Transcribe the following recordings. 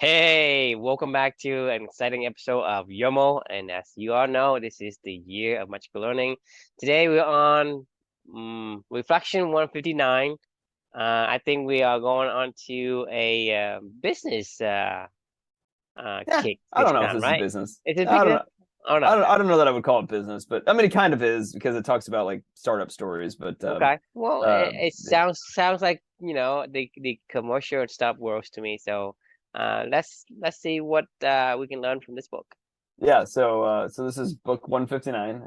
Hey, welcome back to an exciting episode of YOML. And as you all know, this is the year of magical learning. Today we're on reflection 159. I think we are going on to a business Yeah, kick I this don't know if time, this is right? business. Is it I don't business? know. Oh no. I don't know that I would call it business, but I mean, it kind of is because it talks about like startup stories. But Okay. Well, uh, it sounds like the commercial and stuff works to me. So let's see what we can learn from this book. yeah, so this is book 159,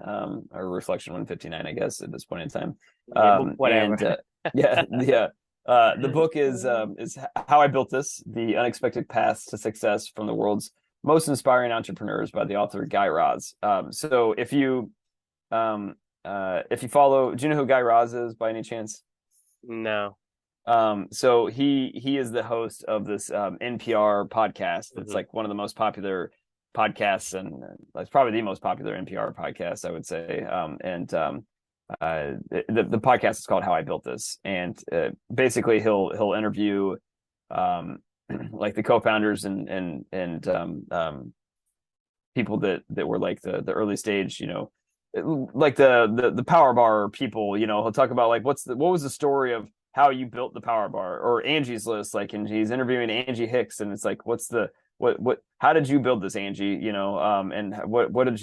or reflection 159, I guess, at this point in time. Yeah, book whatever. And yeah, the book is How I Built This: The Unexpected Paths to Success from the World's Most Inspiring Entrepreneurs by the author Guy Raz. So if you follow, do you know who Guy Raz is by any chance? No. So he is the host of this NPR podcast. It's Hmm. like one of the most popular podcasts, and it's probably the most popular NPR podcast, I would say. The podcast is called How I Built This, and basically he'll interview like the co-founders and people that were like the early stage, like the power bar people. He'll talk about like what was the story of how you built the power bar, or Angie's List, like, and he's interviewing Angie Hicks, and it's like, what how did you build this, Angie? And what did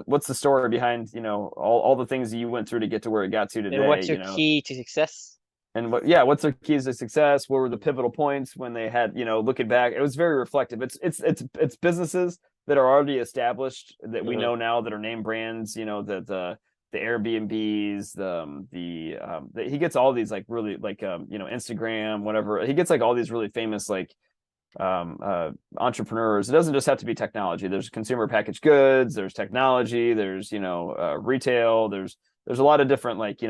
what's the story behind, all the things that you went through to get to where it got to And today, what's your key to success? and what's their keys to success? What were the pivotal points when they had, looking back? It was very reflective. It's businesses that are already established that we Hmm. know now, that are name brands, the Airbnbs, he gets all these like really like Instagram, whatever. He gets like all these really famous like entrepreneurs. It doesn't just have to be technology. There's consumer packaged goods, there's technology, there's retail, there's a lot of different like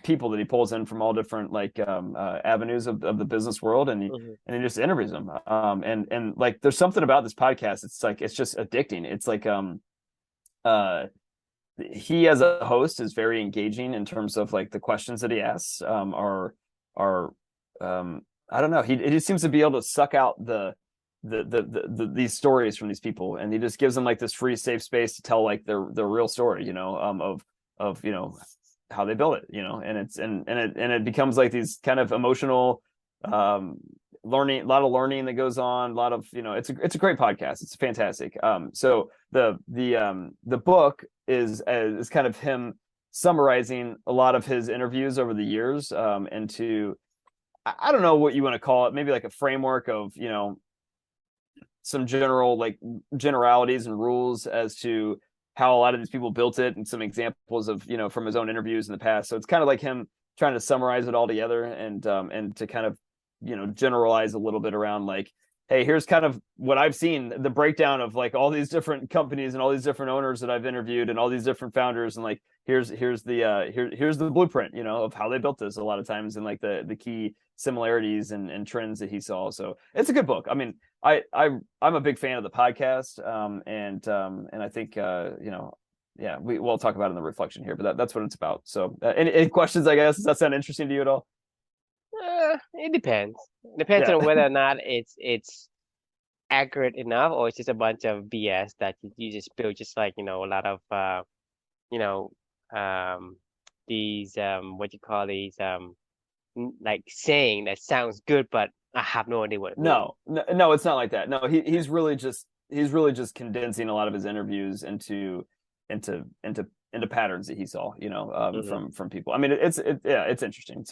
people that he pulls in from all different like avenues of the business world, Hmm. and he just interviews them. And like there's something about this podcast, it's like it's just addicting. It's like uh he as a host is very engaging in terms of like the questions that he asks are I don't know, he just seems to be able to suck out these stories from these people, and he just gives them like this free safe space to tell like their real story, of how they build it, and it becomes like these kind of emotional um learning, a lot of learning that goes on, a lot of, it's a great podcast. It's fantastic. So the book is kind of him summarizing a lot of his interviews over the years, into, I don't know what you want to call it, maybe like a framework of, some general like generalities and rules as to how a lot of these people built it, and some examples of, from his own interviews in the past. So it's kind of like him trying to summarize it all together, and to kind of, generalize a little bit around like, hey, here's kind of what I've seen, the breakdown of like all these different companies and all these different owners that I've interviewed and all these different founders, and like here's the blueprint, of how they built this a lot of times, and like the key similarities and trends that he saw. So it's a good book. I mean, I'm a big fan of the podcast, and I think, yeah, we'll talk about it in the reflection here, but that's what it's about. So any questions? I guess, does that sound interesting to you at all? It depends. Depends Yeah. on whether or not it's accurate enough, or it's just a bunch of BS that you just build, just like a lot of you know um these what you call these like saying that sounds good, but I have no idea what it means. No, it's not like that. No, he's really just condensing a lot of his interviews into patterns that he saw, Hmm. from people. I mean, yeah, it's interesting.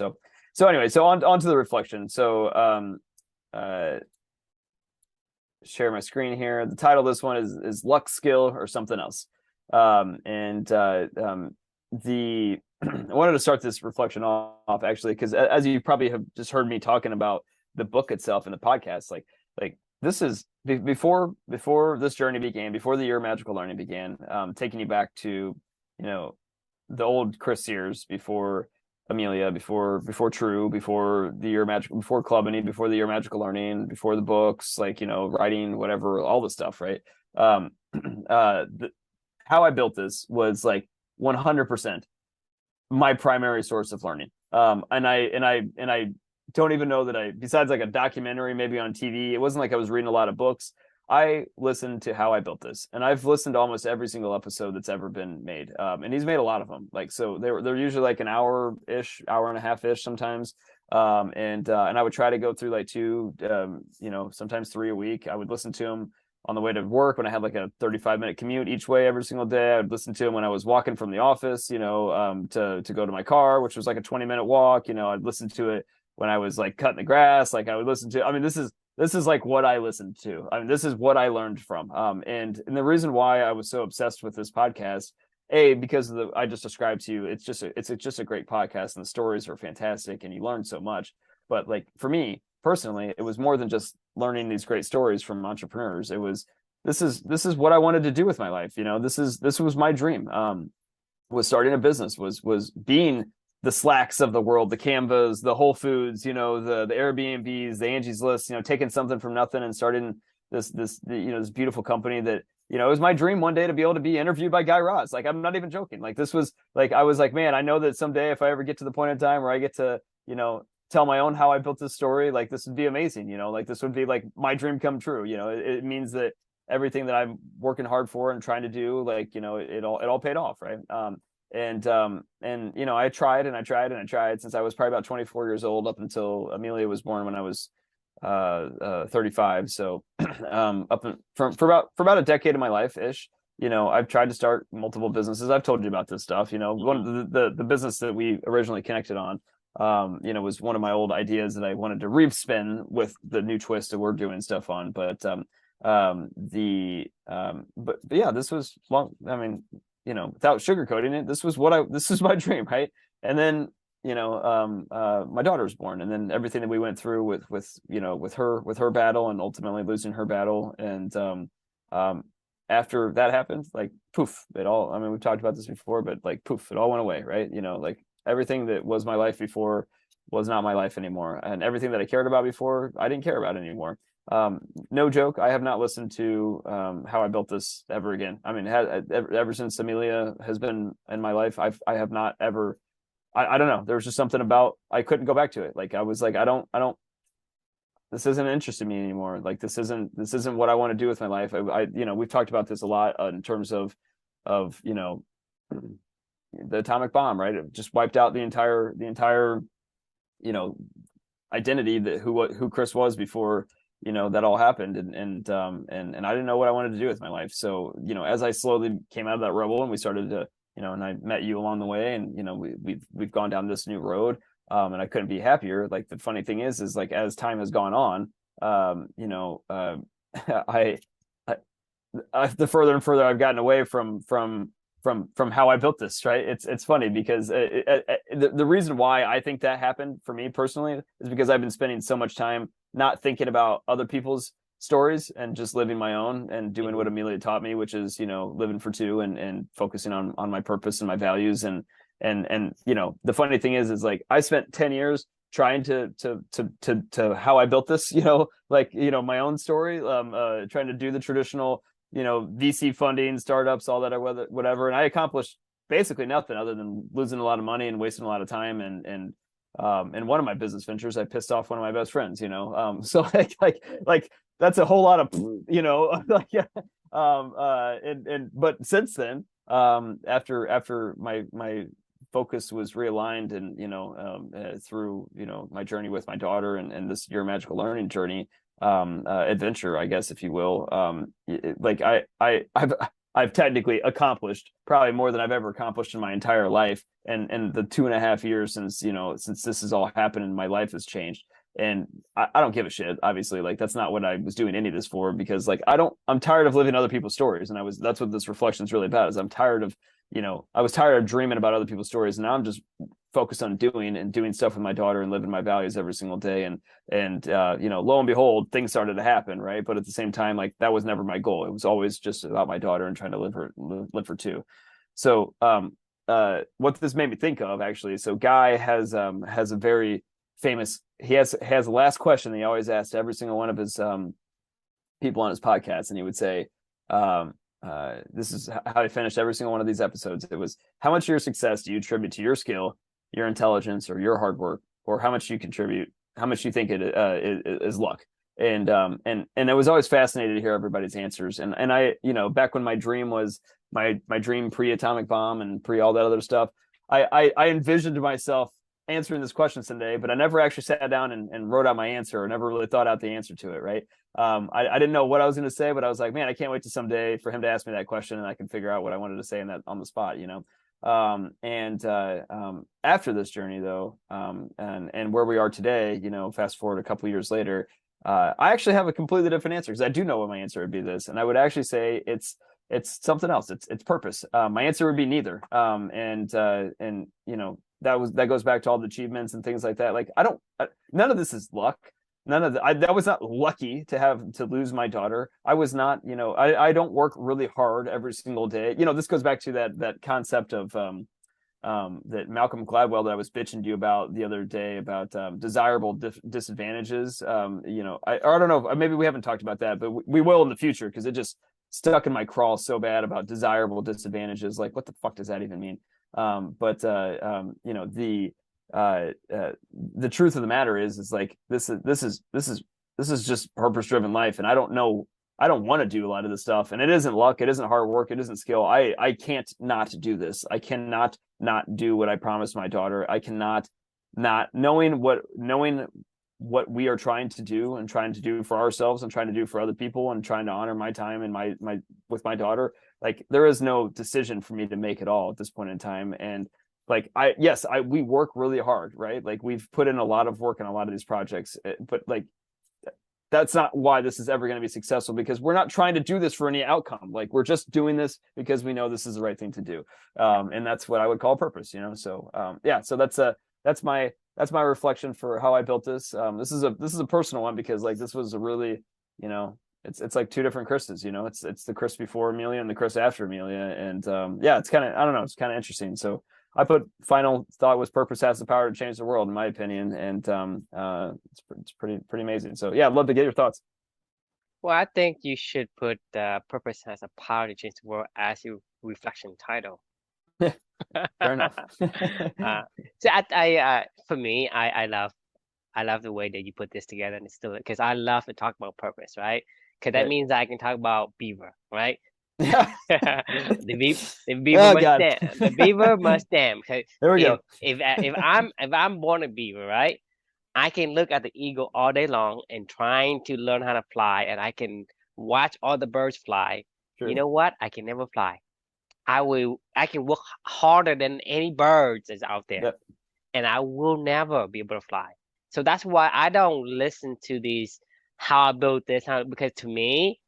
So anyway, so on to the reflection. So uh, share my screen here. The title of this one is luck, skill, or something else. And the I wanted to start this reflection off actually, because as you probably have just heard me talking about the book itself and the podcast, like this is before this journey began, before the year of magical learning began, taking you back to, you know the old Chris Sears, before Amelia, before True, before the year of magical, before Clubbing, before the year of magical learning, before the books, like, writing, whatever, all the stuff, right? um how I built this was like 100% my primary source of learning. And I don't even know that besides like a documentary, maybe on TV, it wasn't like I was reading a lot of books. I listened to How I Built This, and I've listened to almost every single episode that's ever been made. And he's made a lot of them. Like, so they're usually like an hour ish, hour and a half ish sometimes. And I would try to go through like two, sometimes three a week. I would listen to him on the way to work when I had like a 35-minute commute each way every single day. I would listen to him when I was walking from the office, to go to my car, which was like a 20-minute walk. I'd listen to it when I was like cutting the grass. Like I would listen to, I mean, this is like what I listened to. I mean, this is what I learned from. And the reason why I was so obsessed with this podcast, because of I just described to you, it's just a great podcast, and the stories are fantastic, and you learn so much. But like for me personally, it was more than just learning these great stories from entrepreneurs. It was this is what I wanted to do with my life. This was my dream. Was starting a business, was being the Slacks of the world, the Canvas, the Whole Foods, the Airbnbs, the Angie's List, taking something from nothing and starting this beautiful company that, it was my dream one day to be able to be interviewed by Guy Raz. Like, I'm not even joking. Like, this was like, I was like, man, I know that someday if I ever get to the point in time where I get to, tell my own how I built this story, like this would be amazing, like this would be like my dream come true. It means that everything that I'm working hard for and trying to do, like, it all paid off. Right. And I tried and I tried and I tried since I was probably about 24 years old up until Amelia was born when I was 35. So for about a decade of my life ish, I've tried to start multiple businesses. I've told you about this stuff. One of the business that we originally connected on, was one of my old ideas that I wanted to respin with the new twist that we're doing stuff on. But yeah, this was long. I mean, without sugarcoating it, this is my dream, right? And then, my daughter was born, and then everything that we went through with her battle and ultimately losing her battle. And after that happened, like poof, it all, I mean, we've talked about this before, but like poof, it all went away, right? Like everything that was my life before was not my life anymore. And everything that I cared about before, I didn't care about anymore. No joke, I have not listened to How I Built This ever again. I mean, ever since Amelia has been in my life, I have not ever. I don't know. There was just something about I couldn't go back to it. Like I was like, I don't. This isn't interested me anymore. Like this isn't what I want to do with my life. We've talked about this a lot in terms of the atomic bomb, right? It just wiped out the entire identity that who Chris was before that all happened, and I didn't know what I wanted to do with my life. So as I slowly came out of that rubble and we started to and I met you along the way, and we've gone down this new road, and I couldn't be happier. Like the funny thing is like as time has gone on, the further and further I've gotten away from how I built this, right? It's funny because the reason why I think that happened for me personally is because I've been spending so much time not thinking about other people's stories and just living my own and doing what Amelia taught me, which is living for two and focusing on my purpose and my values. And the funny thing is like I spent 10 years trying to how I built this, my own story, trying to do the traditional VC funding, startups, all that, whatever. And I accomplished basically nothing other than losing a lot of money and wasting a lot of time. And one of my business ventures, I pissed off one of my best friends, so like that's a whole lot of, like, yeah. But since then, after my focus was realigned and, through, my journey with my daughter and this Your Magical Learning journey, adventure, I guess, if you will. Like I've technically accomplished probably more than I've ever accomplished in my entire life. And the 2.5 years since this has all happened and my life has changed. And I don't give a shit, obviously. Like that's not what I was doing any of this for, because like I'm tired of living other people's stories. And that's what this reflection is really about, is I'm tired of, I was tired of dreaming about other people's stories. And now I'm just focused on doing stuff with my daughter and living my values every single day. And lo and behold, things started to happen. Right. But at the same time, like that was never my goal. It was always just about my daughter and trying to live for two. So, what this made me think of actually, so Guy has a very famous, he has the last question that he always asked every single one of his, people on his podcast. And he would say, this is how he finished every single one of these episodes. It was, how much of your success do you attribute to your skill, your intelligence, or your hard work, or how much you contribute you think it is luck. And I was always fascinated to hear everybody's answers. And I, back when my dream was my dream pre-atomic bomb and pre all that other stuff, I envisioned myself answering this question someday, but I never actually sat down and wrote out my answer, or never really thought out the answer to it. Right. I didn't know what I was going to say, but I was like, man, I can't wait to someday for him to ask me that question and I can figure out what I wanted to say in that on the spot, after this journey though, and where we are today, fast forward a couple years later, I actually have a completely different answer, because I do know what my answer would be this, and I would actually say it's something else. It's purpose. My answer would be neither. That goes back to all the achievements and things like that. Like none of this is luck. That was not lucky to lose my daughter. I was not, I don't work really hard every single day. This goes back to that concept of that Malcolm Gladwell that I was bitching to you about the other day about desirable disadvantages. I don't know, maybe we haven't talked about that, but we will in the future, because it just stuck in my crawl so bad about desirable disadvantages. Like, what the fuck does that even mean? The truth of the matter is like this is just purpose driven life, and I don't want to do a lot of this stuff, and it isn't luck, it isn't hard work, it isn't skill. I can't not do this. I cannot not do what I promised my daughter. I cannot not knowing what we are trying to do, and trying to do for ourselves, and trying to do for other people, and trying to honor my time and my with my daughter. Like, there is no decision for me to make at all at this point in time. And like, we work really hard, right? Like, we've put in a lot of work in a lot of these projects, but like, that's not why this is ever going to be successful, because we're not trying to do this for any outcome. Like, we're just doing this because we know this is the right thing to do. And that's what I would call purpose, so that's my reflection for how I built this. This is a personal one, because like, this was a really, it's like two different Chris's, it's the Chris before Amelia and the Chris after Amelia. And it's kind of, I don't know, it's kind of interesting. So I put final thought was purpose has the power to change the world, in my opinion. And it's pretty amazing. So yeah, I'd love to get your thoughts. Well, I think you should put purpose has a power to change the world as your reflection title. Fair enough. So for me, I love the way that you put this together, and it's still, because I love to talk about purpose, right? Because that means I can talk about beaver, right? Yeah. The beaver Oh, must God. stand. The beaver must stand. There we go. If I'm born a beaver, right? I can look at the eagle all day long and trying to learn how to fly, and I can watch all the birds fly. True. You know what? I can never fly. I can work harder than any birds that's out there. Yep. And I will never be able to fly. So that's why I don't listen to these, how I built this, because to me,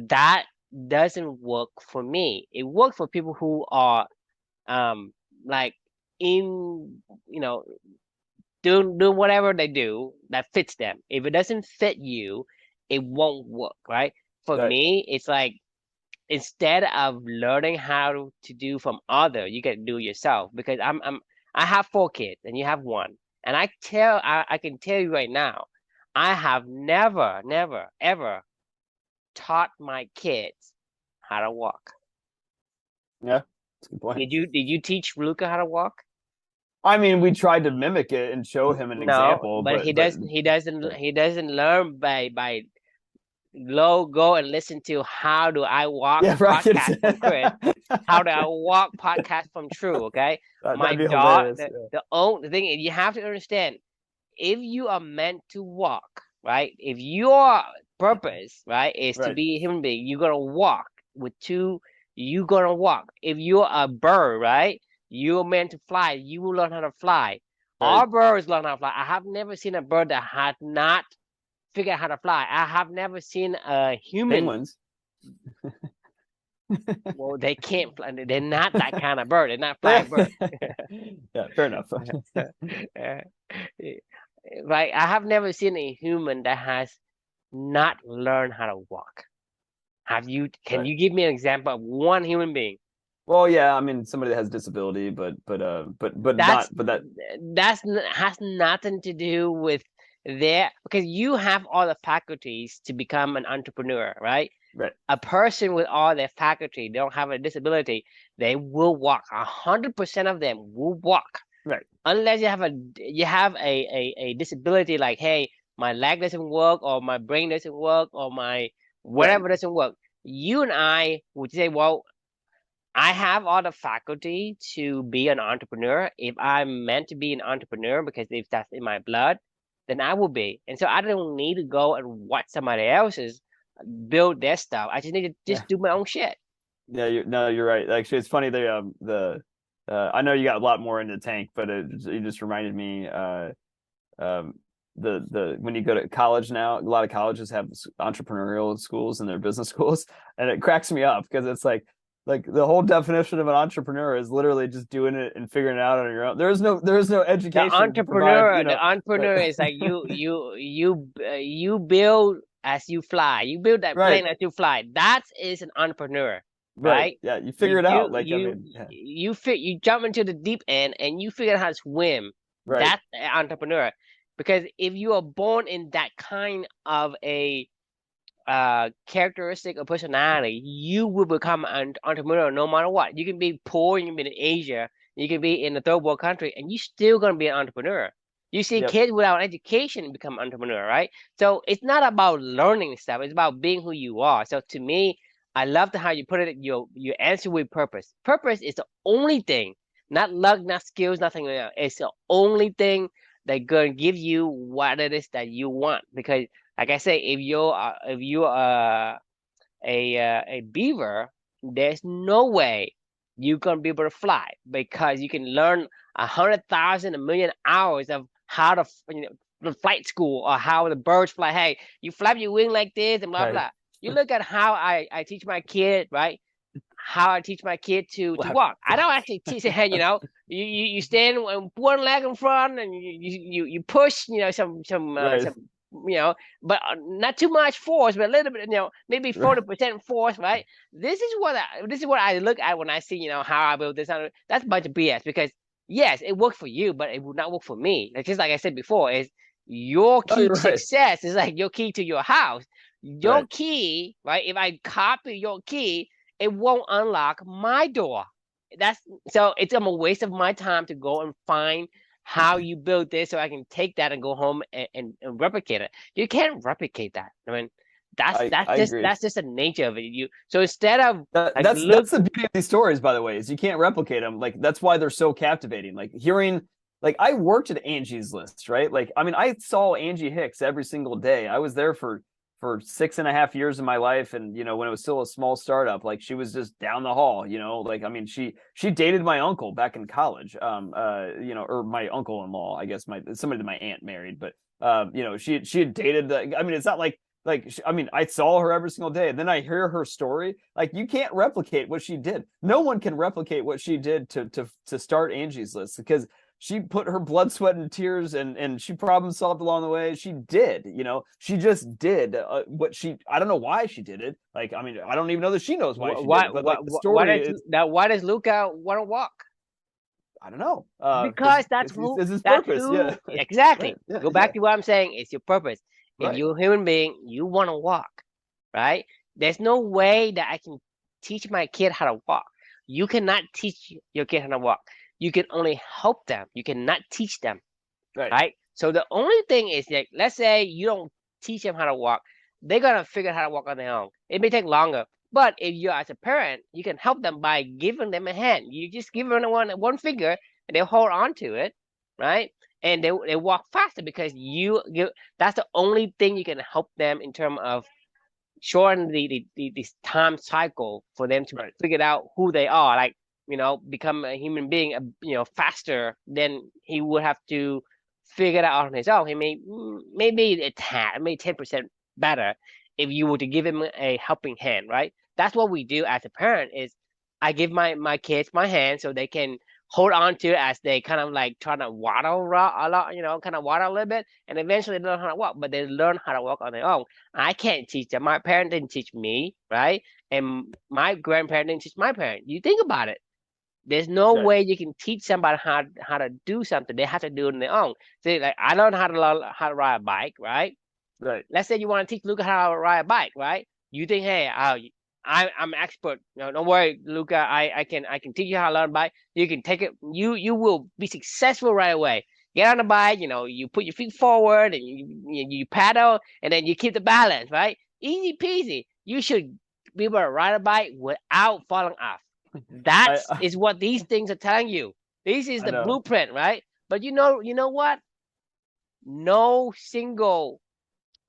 that doesn't work for me. It works for people who are like in, doing whatever they do that fits them. If it doesn't fit you, it won't work, right? For me, it's like, instead of learning how to do from other, you got to do yourself. Because I have 4 kids and you have 1, and I can tell you right now, I have never ever taught my kids how to walk. Yeah, that's a good point. Did you teach Luca how to walk? I mean, we tried to mimic it and show him an example, but he doesn't learn by go and listen to How Do I Walk podcast from Chris. How Do I Walk podcast from True, okay? My daughter, the thing is, you have to understand, if you are meant to walk, right? If your purpose, right, is to be a human being, you're gonna walk you're gonna walk. If you're a bird, right, you're meant to fly, you will learn how to fly. All birds learn how to fly. I have never seen a bird that had not figure out how to fly. I have never seen a human. Penguins. Well, they can't fly. They're not that kind of bird. They're not flying birds. Yeah, fair enough. Right. I have never seen a human that has not learned how to walk. Have you? Can you give me an example of one human being? Well, yeah, I mean, somebody that has disability, but that has nothing to do with because you have all the faculties to become an entrepreneur, right? Right. A person with all their faculty, they don't have a disability, they will walk. 100% of them will walk. Right. Unless you have a disability, like, hey, my leg doesn't work, or my brain doesn't work, or my Right. whatever doesn't work. You and I would say, well, I have all the faculty to be an entrepreneur. If I'm meant to be an entrepreneur, because if that's in my blood, then I will be. And so I don't need to go and watch somebody else's build their stuff. I just need to Yeah. just do my own shit. Yeah. No, you're right. Actually, it's funny. I know you got a lot more into tank, but you just reminded me. Um, the when you go to college now, a lot of colleges have entrepreneurial schools and their business schools, and it cracks me up because it's like the whole definition of an entrepreneur is literally just doing it and figuring it out on your own. There is no education to provide, The entrepreneur is like you build as you fly. You build that right, plane as you fly. That is an entrepreneur, right, right? yeah, you You figure it out. you Like, I you mean, yeah, you jump into the deep end and you figure out how to swim. right, That's an entrepreneur. Because if you are born in that kind of a characteristic or personality, you will become an entrepreneur no matter what. You can be poor, you can be in Asia, you can be in a third world country, and you still gonna be an entrepreneur. You see yep, kids without education become entrepreneur, right? So it's not about learning stuff, it's about being who you are. So to me, I love how you put it, your answer with purpose. Purpose is the only thing, not luck, not skills, nothing else. It's the only thing that gonna give you what it is that you want. Because like I say, if you are a beaver, there's no way you're gonna be able to fly, because you can learn 100,000, 1,000,000 hours of how to, the flight school, or how the birds fly. Hey, you flap your wing like this and blah right. blah. You look at how I teach my kid, right? How I teach my kid to Well, walk. I don't actually teach him, you stand with one leg in front, and you push, right, some, but not too much force, but a little bit, maybe right, 40% force, right? This is what I look at when I see, how I build this. That's a bunch of BS, because yes, it worked for you, but it would not work for me. Like, just like I said before, is your no, key you're to right, success is like your key to your house. Your right. key, right? If I copy your key, it won't unlock my door. That's so it's a waste of my time to go and find how you build this, so I can take that and go home and replicate it. You can't replicate that. I mean, that's I that's I just agree. that's just the nature of it. So instead of That, like, that's look, that's the beauty of these stories, by the way, is you can't replicate them. Like, that's why they're so captivating. Like, hearing, like, I worked at Angie's List, right? Like, I mean, I saw Angie Hicks every single day. I was there for 6.5 years of my life, and when it was still a small startup, like, she was just down the hall. Like, I mean, she dated my uncle back in college, or my uncle-in-law, I guess, somebody that my aunt married, but she had dated the. I mean, it's not like, I mean, I saw her every single day, and then I hear her story. Like, you can't replicate what she did. No one can replicate what she did to start Angie's List, because she put her blood, sweat, and tears, and she problem solved along the way. She did, she just did what she. I don't know why she did it. Like, I mean, I don't even know that she knows why she did why it. But, like, why the why story does is, why does Luca want to walk? I don't know, Because because it's his purpose. Yeah, right. exactly. Yeah, Go yeah, back to what I'm saying. It's your purpose. If right, you're a human being, you want to walk, right? There's no way that I can teach my kid how to walk. You cannot teach your kid how to walk. You can only help them. You cannot teach them, right, right? So the only thing is that, let's say you don't teach them how to walk, they're gonna figure out how to walk on their own. It may take longer, but if you, as a parent, you can help them by giving them a hand. You just give them one finger, and they hold on to it, right? And they walk faster, because that's the only thing you can help them in terms of shorten this time cycle for them to right, figure out who they are. Like, become a human being, faster than he would have to figure it out on his own. He maybe a tad, maybe 10% better if you were to give him a helping hand, right? That's what we do as a parent. Is I give my kids my hand, so they can hold on to it as they kind of like trying to waddle a lot, kind of waddle a little bit, and eventually learn how to walk. But they learn how to walk on their own. I can't teach them. My parent didn't teach me, right? And my grandparent didn't teach my parent. You think about it. There's no right, way you can teach somebody how to do something. They have to do it on their own. See, like, I learned how to ride a bike, right? right, Let's say you want to teach Luca how to ride a bike, right? You think, hey, I'm expert. No, don't worry, Luca. I can teach you how to learn bike. You can take it. You will be successful right away. Get on the bike. You put your feet forward and you pedal, and then you keep the balance. Right, easy peasy. You should be able to ride a bike without falling off. That I is what these things are telling you. This is I the know. blueprint, right? But you know what? No single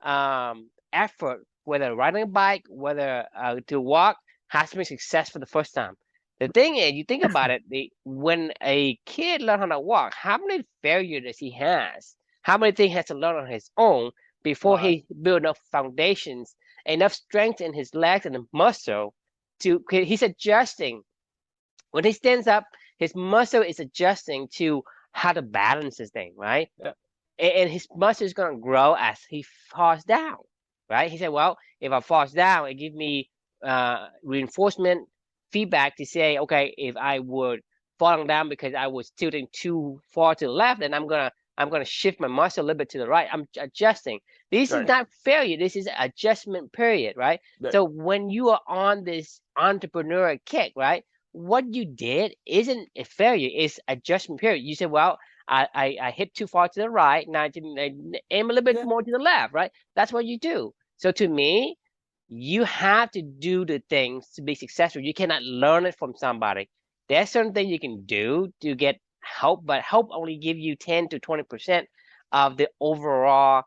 effort, whether riding a bike, whether to walk, has to be success for the first time. The thing is, you think about it, when a kid learns how to walk, how many failures does he has? How many things he has to learn on his own A before lot. he build enough foundations, enough strength in his legs and the muscle he's adjusting. When he stands up, his muscle is adjusting to how to balance this thing, right? Yeah. And his muscle is going to grow as he falls down, right? He said, well, if I falls down, it gives me reinforcement feedback to say, okay, if I would falling down because I was tilting too far to the left, then I'm gonna shift my muscle a little bit to the right. I'm adjusting. This is Right. not failure. This is adjustment period, right? Right. So when you are on this entrepreneur kick, right, what you did isn't a failure. It's adjustment period. You said, well, I hit too far to the right. Now I aim a little bit Yeah. more to the left, right? That's what you do. So to me, you have to do the things to be successful. You cannot learn it from somebody. There's certain things you can do to get help, but help only give you 10 to 20% of the overall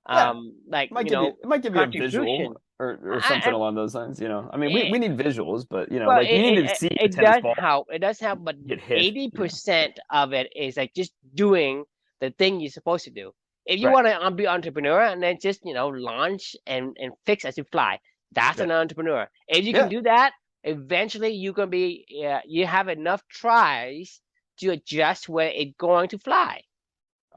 Yeah. like It might give you a contribution. visual or something I, along those lines, I mean, I, we need visuals, but well, like you need to see a it tennis does ball help. It does help, but get hit, 80% of it is like just doing the thing you're supposed to do. If you Right. want to be entrepreneur and then just launch and fix as you fly, that's Right. an entrepreneur. If you can Yeah. do that, eventually you can be you have enough tries to adjust where it's going to fly.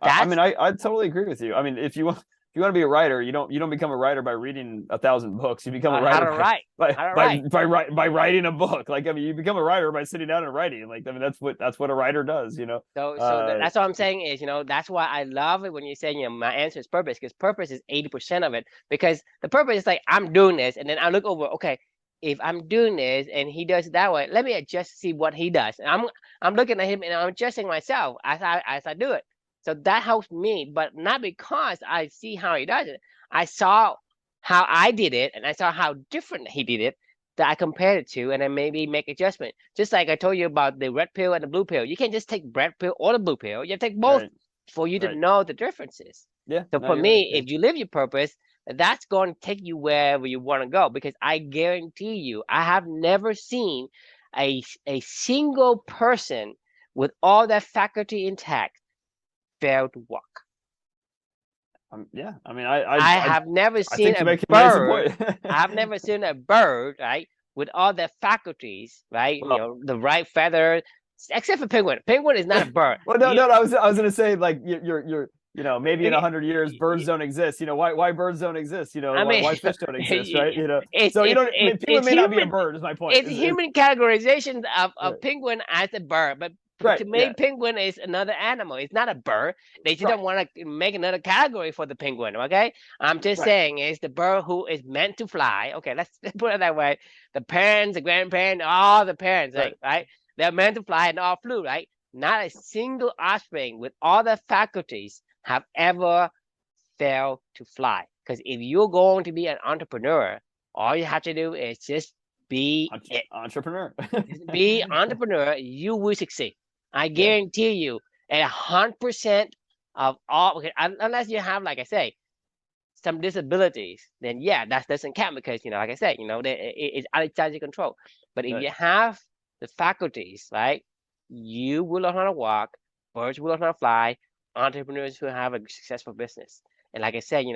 I That's mean, I totally agree with you. I mean, if you want to be a writer, you don't become a writer by reading 1,000 books. You become a how writer to write. How to write. by writing a book. Like, I mean, you become a writer by sitting down and writing. Like, I mean, that's what a writer does. So that's what I'm saying is, that's why I love it when you say, my answer is purpose, because purpose is 80% of it. Because the purpose is like, I'm doing this, and then I look over, okay, if I'm doing this and he does it that way, let me adjust to see what he does. And I'm looking at him and I'm adjusting myself as I do it. So that helps me, but not because I see how he does it. I saw how I did it and I saw how different he did it that I compared it to, and then maybe make adjustment. Just like I told you about the red pill and the blue pill. You can't just take red pill or the blue pill. You have to take both Right. for you to Right. know the differences. Yeah. So No, for you're right. me, Yeah. if you live your purpose, that's going to take you wherever you want to go. Because I guarantee you, I have never seen a single person with all that faculty intact fail to walk. Yeah. I mean, I have never I seen think a you make a nice bird. point. I have never seen a bird, right, with all their faculties, right? Well, The right feather, except for penguin. Penguin is not a bird. well, no, You, no, no. I was gonna say like you're maybe in eh, 100 years birds don't exist. Why birds don't exist? I mean, Why fish don't exist, right? So it's I mean, penguin it's may not be a human. bird. Is my point. It's human categorization Right. of penguin as a bird, but Right. to me, Yeah. penguin is another animal. It's not a bird. They just Right. don't want to make another category for the penguin. Okay, I'm just Right. saying it's the bird who is meant to fly. Okay, let's put it that way. The parents, the grandparents, all the parents, Right. like right, they're meant to fly and all flew. Right, not a single offspring with all the faculties have ever failed to fly. Because if you're going to be an entrepreneur, all you have to do is just be it. Entrepreneur. Be entrepreneur, you will succeed. I Yeah. guarantee you, 100% of all, okay, unless you have, like I say, some disabilities, then yeah, that doesn't count because like I said, it's outside your control. But if Right. you have the faculties, right, you will learn how to walk. Birds will learn how to fly. Entrepreneurs will have a successful business. And like I said,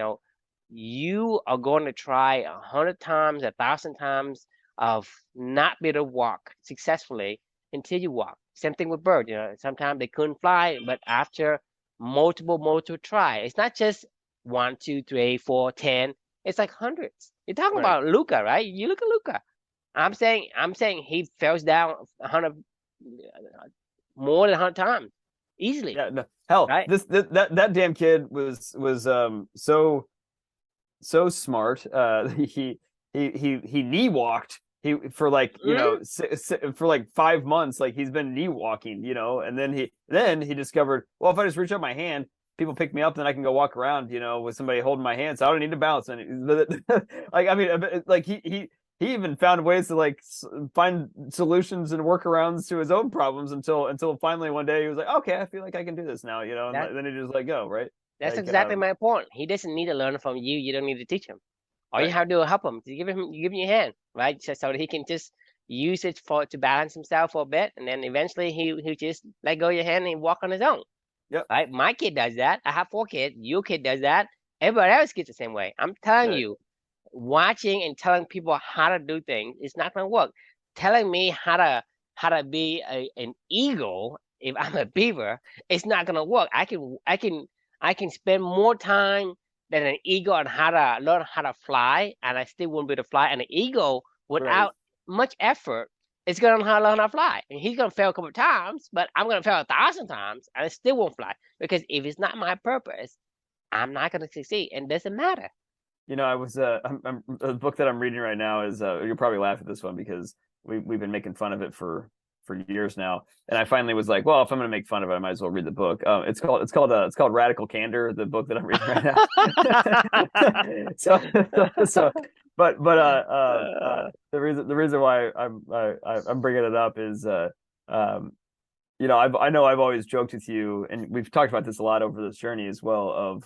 you are going to try 100 times, 1,000 times of not be able to walk successfully until you walk. Same thing with birds. Sometimes they couldn't fly, but after multiple try, it's not just one, two, three, four, 10. It's like hundreds. You're talking Right. about Luca, right? You look at Luca. I'm saying he falls down 100, more than 100 times, easily, Yeah. No. Hell, right? that damn kid was so smart. He knee walked he for like, Mm? for like 5 months, like he's been knee walking, and then he discovered, well, if I just reach out my hand, people pick me up, then I can go walk around, with somebody holding my hand, so I don't need to bounce. And like, I mean, like he even found ways to like find solutions and workarounds to his own problems until finally one day he was like, okay, I feel like I can do this now, and That then he just let go, right? that's Like, exactly my point. He doesn't need to learn from you. You don't need to teach him. All you right. have to do is help him. To give him your hand, right? So that he can just use it for to balance himself for a bit, and then eventually he just let go of your hand and walk on his own. Yep. Right? My kid does that. I have 4 kids. Your kid does that. Everybody else gets the same way. I'm telling Right. you, watching and telling people how to do things is not going to work. Telling me how to be an eagle if I'm a beaver, it's not going to work. I can spend more time than an eagle on how to learn how to fly, and I still won't be able to fly. And an eagle, Right. without much effort, is going to learn how to fly. And he's going to fail a couple of times, but I'm going to fail 1,000 times, and I still won't fly because if it's not my purpose, I'm not going to succeed. And it doesn't matter. I was the book that I'm reading right now is you'll probably laugh at this one because we've been making fun of it for years now, and I finally was like, well, if I'm going to make fun of it, I might as well read the book. It's called Radical Candor, the book that I'm reading right now. so the reason why I'm bringing it up is um I know I've always joked with you, and we've talked about this a lot over this journey as well. Of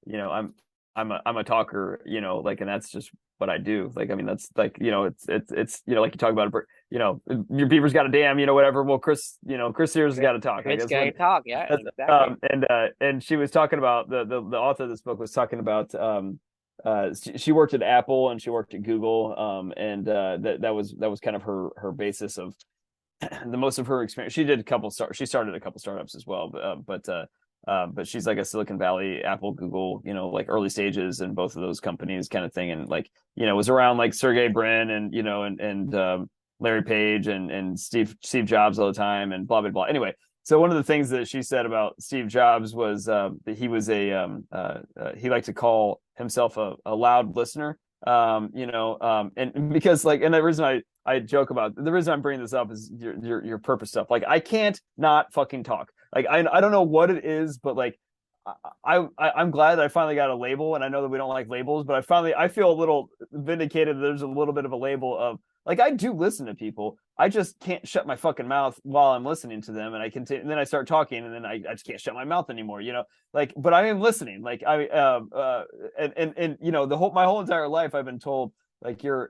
you know, I'm a talker, like, and that's just what I do. Like, I mean, that's like, it's like you talk about, your beaver's got a dam, whatever. Well, Chris Sears has got to talk. I Chris guess can talk, yeah, that's, exactly. and she was talking about the author of this book was talking about she worked at Apple and she worked at Google, and that was kind of her basis of the most of her experience. She started a couple startups as well, but she's like a Silicon Valley, Apple, Google, like early stages in both of those companies, kind of thing, and like was around like Sergey Brin and Larry Page and Steve Jobs all the time and blah blah blah. Anyway, so one of the things that she said about Steve Jobs was that he liked to call himself a loud listener. And because like, and the reason I joke about, the reason I'm bringing this up is your purpose stuff. Like, I can't not fucking talk. Like, I don't know what it is, but like I'm glad that I finally got a label, and I know that we don't like labels, but I feel a little vindicated. There's a little bit of a label of like, I do listen to people. I just can't shut my fucking mouth while I'm listening to them, and I continue, and then I start talking, and then I just can't shut my mouth anymore. Like, but I am listening. Like, and my whole entire life I've been told, like, you're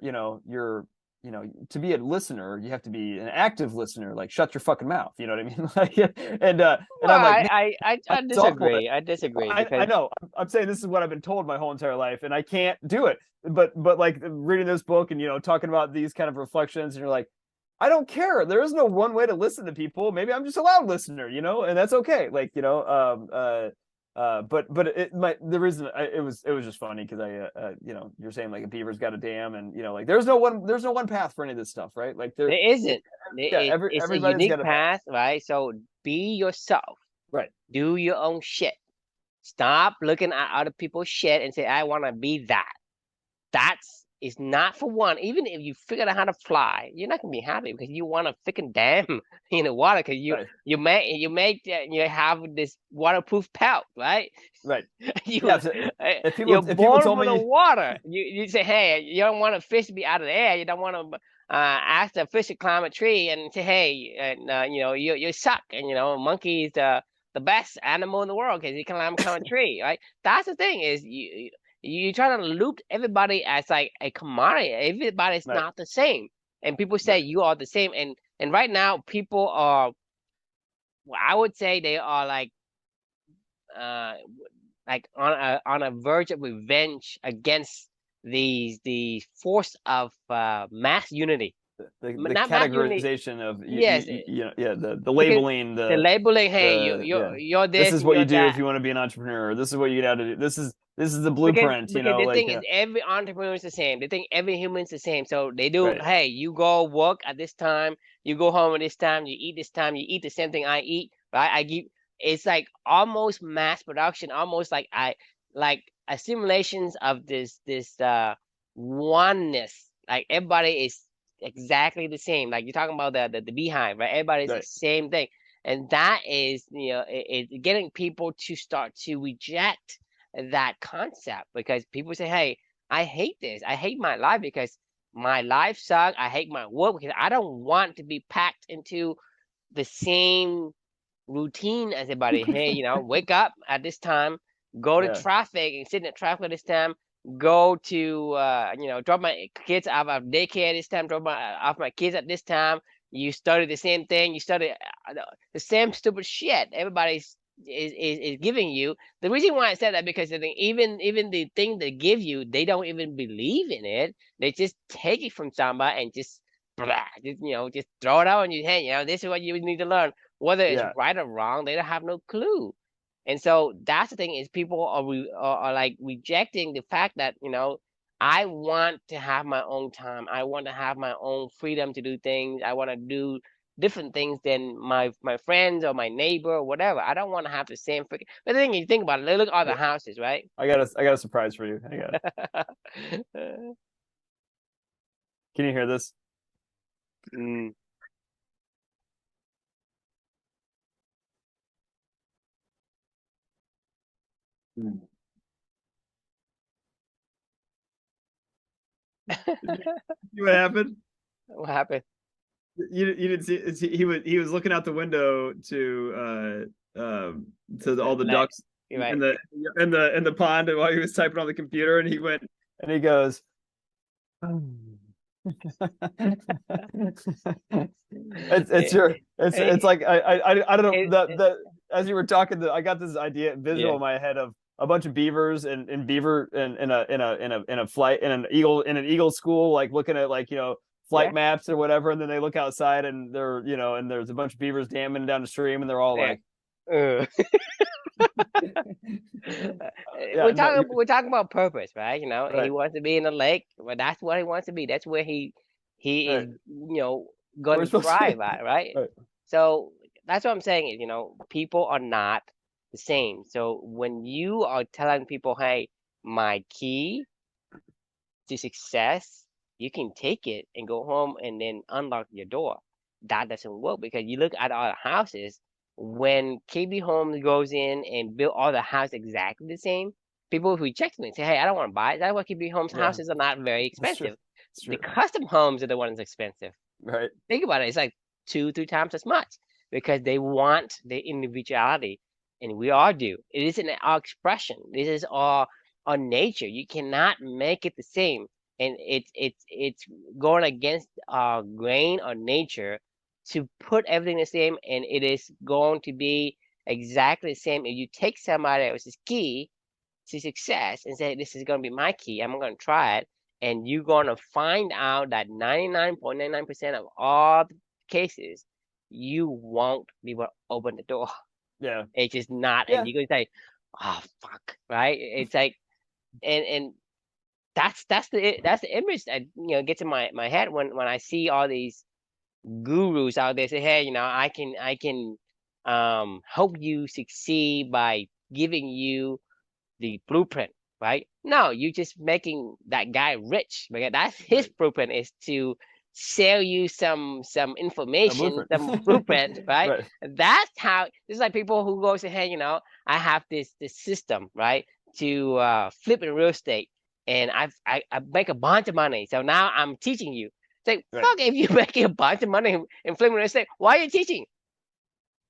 to be a listener, you have to be an active listener. Like, shut your fucking mouth. You know what I mean? Like, and Well, I'm like, man, I it's awful. disagree. I disagree I because know. I'm saying this is what I've been told my whole entire life, and I can't do it. But like, reading this book and talking about these kind of reflections, and you're like, I don't care. There is no one way to listen to people. Maybe I'm just a loud listener, and that's okay. Like, but the reason it was just funny because you're saying like a beaver's got a dam, and like there's no one path for any of this stuff, right? Like, there isn't. yeah, It's a everybody's unique got a path, path, right? So be yourself. right? Do your own shit. Stop looking at other people's shit and say, I want to be that. That's is not for one. Even if you figured out how to fly, you're not gonna be happy because you want to freaking dam in the water because you Right, you have this waterproof pelt, right? right. You Yeah, if you're people born told for the me, water. You say, hey, you don't want a fish to be out of the air. You don't want to ask the fish to climb a tree and say, hey, and you suck. And monkey is the best animal in the world because he can climb a tree, right? That's the thing is you try to loop everybody as like a commodity. Everybody's right, not the same, and people say right, you are the same. And right now, people are. Well, I would say they are uh on a verge of revenge against the force of mass unity. the Not mass unity. categorization of Yes, yeah, the because labeling, the labeling. Hey, yeah, you're this this is and what you you're do if that. you want to be an entrepreneur. This is what you got to do. This is the Because blueprint, because the like, thing is, every entrepreneur is the same. They think every human is the same. So they do. right, Hey, you go work at this time. You go home at this time. You eat this time. You eat the same thing I eat. Right? I give. It's like almost mass production. Almost like assimilations of this oneness. Like everybody is exactly the same. Like you're talking about the beehive, right? Everybody's the Right. same thing, and that is, it's getting people to start to reject that concept, because people say, "Hey, I hate this. I hate my life because my life sucks. I hate my work because I don't want to be packed into the same routine as everybody. Hey, wake up at this time, go to Yeah. traffic and sit in the traffic at this time, go to drop my kids off of daycare at this time, drop off my kids at this time. You study the same thing, you study the same stupid shit everybody's is giving you. The reason why I said that, because I think even the thing they give you, they don't even believe in it. They just take it from somebody and just blah, just throw it out on your head. This is what you need to learn, whether it's Yeah. right or wrong. They don't have no clue. And so that's the thing, is people are like rejecting the fact that, I want to have my own time. I want to have my own freedom to do things. I want to do different things than my friends or my neighbor or whatever. I don't want to have the same freaking. But the thing is, you think about it, look at all the houses, right? I got a surprise for you. Hang on. Can you hear this? Mm. Hmm. See what happened? What happened? You didn't see, he was looking out the window to all the Like, ducks in right? the pond while he was typing on the computer, and he went and he goes. It's It, your it's it, like I don't know it, the as you were talking, I got this idea visual yeah, in my head of a bunch of beavers and beaver in a flight in an eagle school, like looking at, like, yeah, flight maps or whatever, and then they look outside and they're, and there's a bunch of beavers damming down the stream, and they're all yeah. like, Uh. yeah, no, We're talking about purpose, right? He right, wants to be in the lake, but that's what he wants to be. That's where he is, right, going we're to supposed to thrive be, at, right? right, So that's what I'm saying is, people are not the same. So when you are telling people, "Hey, my key to success, you can take it and go home and then unlock your door," that doesn't work, because you look at all the houses. When KB Homes goes in and build all the houses exactly the same, people reject it and say, "Hey, I don't want to buy it." That's why KB Homes yeah, houses are not very that's true, expensive. that's The true, custom homes are the ones expensive. right, Think about it. It's like two, three times as much, because they want the individuality, and we all do. It isn't our expression. This is our nature. You cannot make it the same, and it's going against our grain or nature to put everything the same, and it is going to be exactly the same if you take somebody else's key to success and say, "This is going to be my key. I'm going to try it." And you're going to find out that 99.99% of all the cases, you won't be able to open the door. yeah, It's just not. And yeah, you're going to say, "Oh, fuck," right? It's like, and that's the image that, gets in my head when I see all these gurus out there say, "Hey, I can help you succeed by giving you the blueprint," right? No, you're just making that guy rich, because that's his right, blueprint, is to sell you some a information, blueprint, some blueprint, right? right, That's how. This is like people who go say, "Hey, I have this system, right, to flip in real estate, and I make a bunch of money, so now I'm teaching you." It's like, right, fuck, if you're making a bunch of money in flipping real estate, why are you teaching?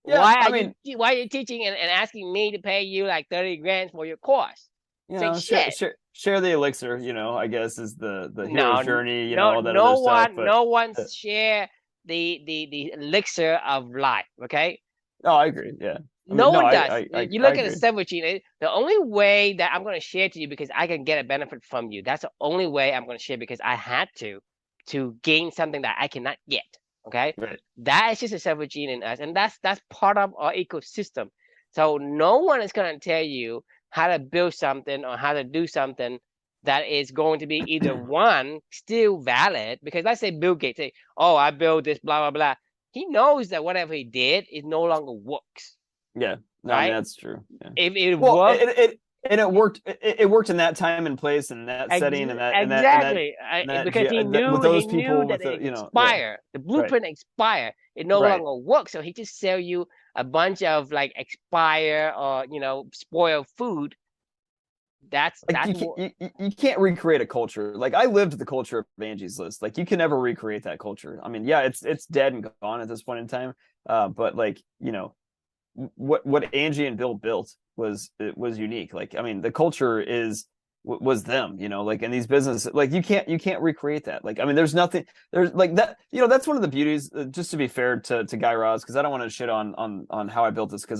yeah, Why I are you mean, why are you teaching and asking me to pay you like 30 grand for your course? It's like share shit. share the elixir, I guess, is the hero's No, journey, no, all that other stuff, but no one uh, share the elixir of life. Okay, no, I agree, yeah, I no mean, no, one I does. I I, You I look at a agree, 17. The only way that I'm going to share to you, because I can get a benefit from you. That's the only way I'm going to share, because I had to gain something that I cannot get. Okay, right, that is just a separate gene in us, and that's part of our ecosystem. So no one is going to tell you how to build something or how to do something that is going to be either one still valid. Because let's say Bill Gates say, "Oh, I built this, blah blah blah." He knows that whatever he did, it no longer works, yeah, no, I mean, right? that's true, yeah, If it well, worked, and it worked. It worked in that time and place and that setting and Exactly. Because with he those knew people that with the it yeah, expired. The right, blueprint expired. It no right. longer works. So he just sell you a bunch of like expire or spoiled food. Like That's what. you can't recreate a culture. Like I lived the culture of Angie's List. Like you can never recreate that culture. I mean, yeah, it's dead and gone at this point in time. But like what Angie and Bill built was unique. Like I mean, the culture was them. Like in these businesses, like you can't recreate that. Like I mean, there's like that. That's one of the beauties. Just to be fair to Guy Raz, because I don't want to shit on how I built this because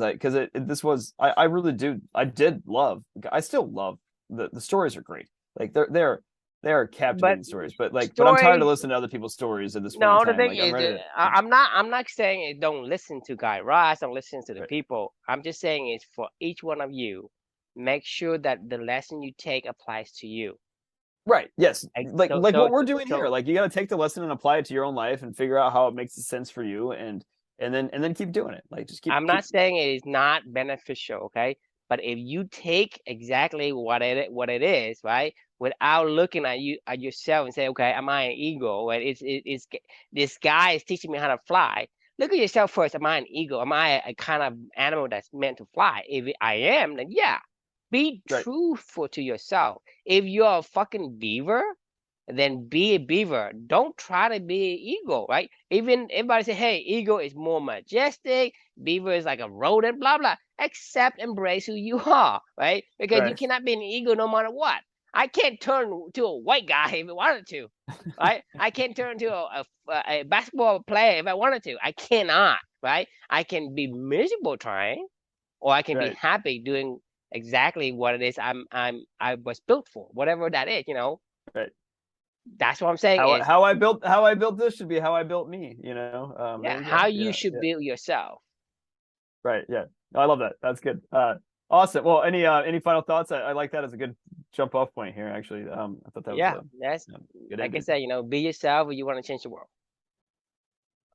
this was I really do I did love I still love the stories are great. Like they're But captivating stories. But I'm tired of stories. listening to other people's stories at this point in No, the time. thing Like I'm is, ready to I'm not saying it don't listen to Guy Raz, don't listen to the right. people. I'm just saying it's for each one of you. Make sure that the lesson you take applies to you. Right. Yes. Like, Like what we're doing here. Like you got to take the lesson and apply it to your own life and figure out how it makes sense for you and then keep doing it. Like just I'm keep not saying it is not beneficial, okay? But if you take exactly what it is, right, without looking at yourself and say, okay, am I an ego? Right? It's this guy is teaching me how to fly. Look at yourself first. Am I an ego? Am I a kind of animal that's meant to fly? If I am, then yeah, be right. truthful to yourself. If you're a fucking beaver, then be a beaver. Don't try to be an eagle, right? Even everybody say, hey, eagle is more majestic, beaver is like a rodent, blah blah. Accept, embrace who you are, right? Because you Right. cannot be an eagle no matter what. I can't turn to a white guy if I wanted to, right? I can't turn to a basketball player if I wanted to. I cannot, right? I can be miserable trying, or I can be Right. happy doing exactly what it is I was built for, whatever that is, Right. That's what I'm saying is, How I built this should be how I built me. yeah, There you how go. you Yeah. should Yeah. build yourself. Right. Yeah. No, I love that. That's good. Awesome. Well, any final thoughts? I like that as a good jump off point here, actually. I thought that was Yeah, a that's good like I ending. said, be yourself or you want to change the world.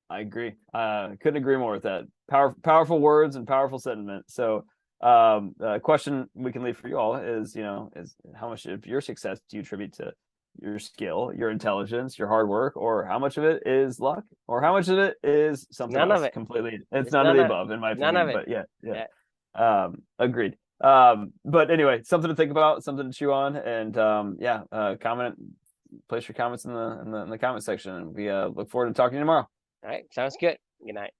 I agree. Couldn't agree more with that. Powerful words and powerful sentiment. So, question we can leave for you all is how much of your success do you attribute to your skill, your intelligence, your hard work, or how much of it is luck, or how much of it is something None of else it. completely? It's It's none of none the of above, in my none of opinion. it. But yeah, yeah. Yeah. Agreed. But anyway, something to think about, something to chew on, and yeah, comment, place your comments in the comment section, and we look forward to talking to you tomorrow. All right. Sounds good. Good night.